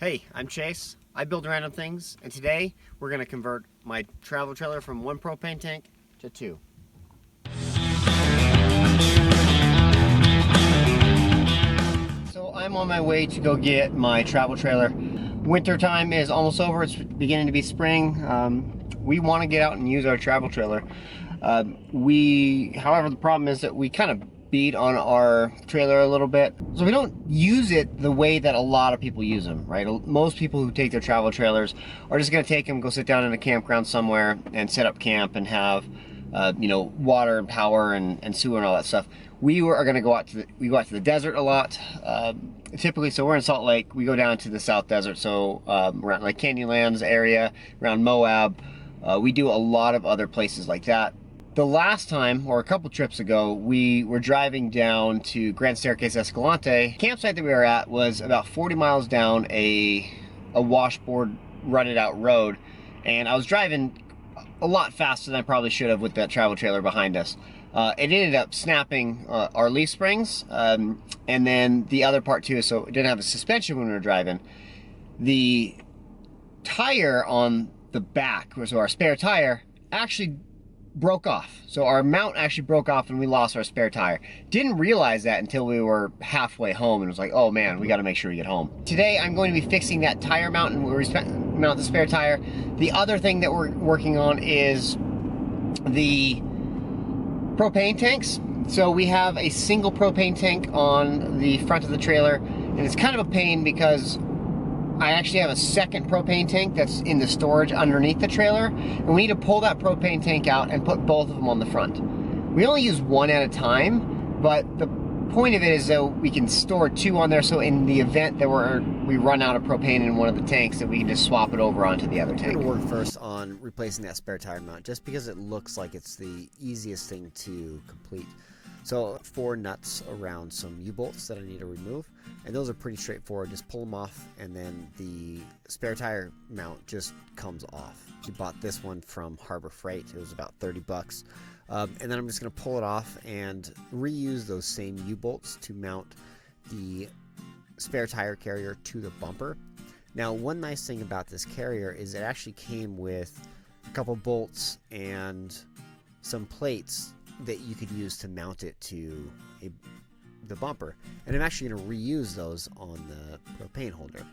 Hey, I'm Chase. I build random things, and today we're going to convert my travel trailer from one propane tank to two. So I'm on my way to go get my travel trailer. Winter time is almost over. It's beginning to be spring. We want to get out and use our travel trailer. However, the problem is that we kind of beat on our trailer a little bit. So we don't use it the way that a lot of people use them, right? Most people who take their travel trailers are just gonna take them, go sit down in a campground somewhere and set up camp and have water and power and sewer and all that stuff. We go out to the desert a lot. Typically, so we're in Salt Lake, we go down to the South Desert, so around like Canyonlands area, around Moab. We do a lot of other places like that. The last time, or a couple trips ago, we were driving down to Grand Staircase Escalante. Campsite that we were at was about 40 miles down a washboard rutted out road, and I was driving a lot faster than I probably should have with that travel trailer behind us. It ended up snapping our leaf springs, and then the other part too, so it didn't have a suspension when we were driving. The tire on the back, so our spare tire, actually broke off. So our mount actually broke off and we lost our spare tire. Didn't realize that until we were halfway home and was like, oh man, we got to make sure we get home. Today I'm going to be fixing that tire mount and mount the spare tire. The other thing that we're working on is the propane tanks. So we have a single propane tank on the front of the trailer, and it's kind of a pain because I actually have a second propane tank that's in the storage underneath the trailer, and we need to pull that propane tank out and put both of them on the front. We only use one at a time, but the point of it is that we can store two on there, so in the event that we run out of propane in one of the tanks, that we can just swap it over onto the other tank. I'm going to work first on replacing that spare tire mount, just because it looks like it's the easiest thing to complete. So 4 nuts around some U-bolts that I need to remove, and those are pretty straightforward. Just pull them off, and then the spare tire mount just comes off. We bought this one from Harbor Freight. It was about 30 bucks. And then I'm just going to pull it off and reuse those same U-bolts to mount the spare tire carrier to the bumper. Now, one nice thing about this carrier is it actually came with a couple bolts and some plates that you could use to mount it to the bumper, and I'm actually going to reuse those on the propane holder.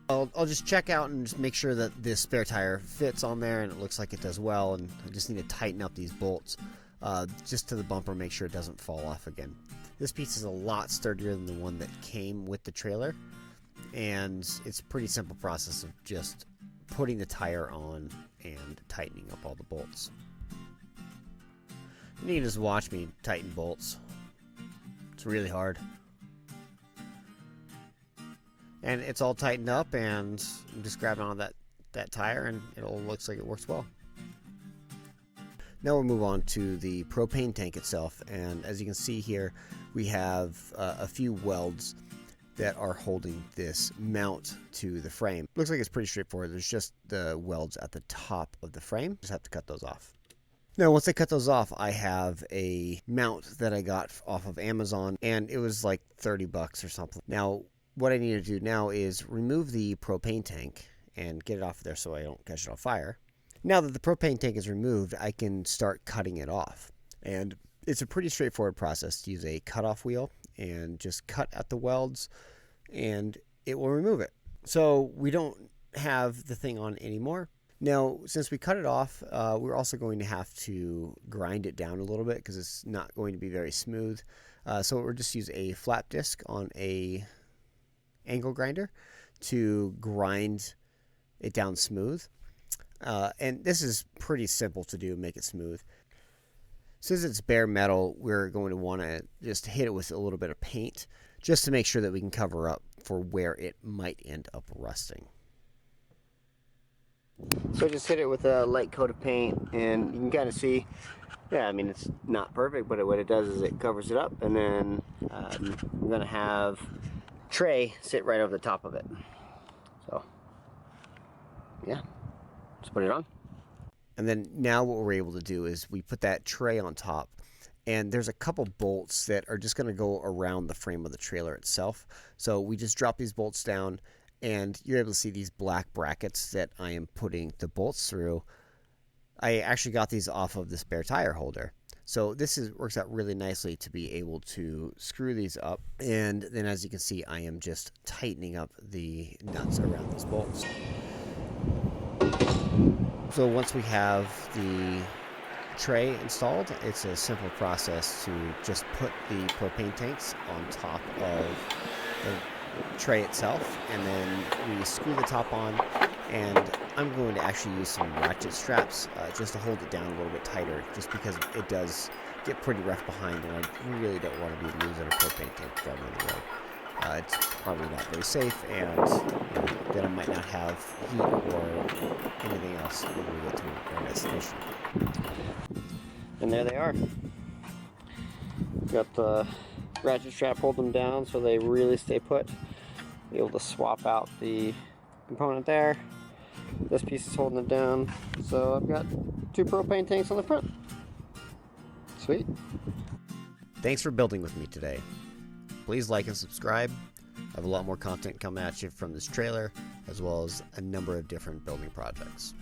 I'll just check out and just make sure that this spare tire fits on there and it looks like it does well, and I just need to tighten up these bolts just to the bumper, make sure it doesn't fall off again. This piece is a lot sturdier than the one that came with the trailer, and it's a pretty simple process of just putting the tire on and tightening up all the bolts. You can just watch me tighten bolts. It's really hard. And it's all tightened up, and I'm just grabbing on that tire, and it all looks like it works well. Now we'll move on to the propane tank itself, and as you can see here, we have a few welds that are holding this mount to the frame. Looks like it's pretty straightforward. There's just the welds at the top of the frame. Just have to cut those off. Now, once I cut those off, I have a mount that I got off of Amazon, and it was like 30 bucks or something. Now, what I need to do now is remove the propane tank and get it off there so I don't catch it on fire. Now that the propane tank is removed, I can start cutting it off. And it's a pretty straightforward process to use a cutoff wheel and just cut at the welds, and it will remove it. So we don't have the thing on anymore. Now, since we cut it off, we're also going to have to grind it down a little bit because it's not going to be very smooth. So we'll just use a flat disc on a angle grinder to grind it down smooth. And this is pretty simple to do, make it smooth. Since it's bare metal, we're going to want to just hit it with a little bit of paint just to make sure that we can cover up for where it might end up rusting. So I just hit it with a light coat of paint, and you can kind of see, yeah, I mean, it's not perfect, but what it does is it covers it up, and then I'm going to have tray sit right over the top of it. So, yeah, just put it on. And then now what we're able to do is we put that tray on top, and there's a couple bolts that are just going to go around the frame of the trailer itself. So we just drop these bolts down, And you're able to see these black brackets that I am putting the bolts through. I actually got these off of the spare tire holder. So this works out really nicely to be able to screw these up. And then as you can see, I am just tightening up the nuts around these bolts. So once we have the tray installed, it's a simple process to just put the propane tanks on top of the tray itself, and then we screw the top on, and I'm going to actually use some ratchet straps just to hold it down a little bit tighter, just because it does get pretty rough behind, and I really don't want to be losing a propane tank driving on the road. It's probably not very safe, and then I might not have heat or anything else when we get to our destination. And there they are. Got the ratchet strap, hold them down so they really stay put. Be able to swap out the component there. This piece is holding it down. So I've got 2 propane tanks on the front. Sweet. Thanks for building with me today. Please like and subscribe. I have a lot more content coming at you from this trailer, as well as a number of different building projects.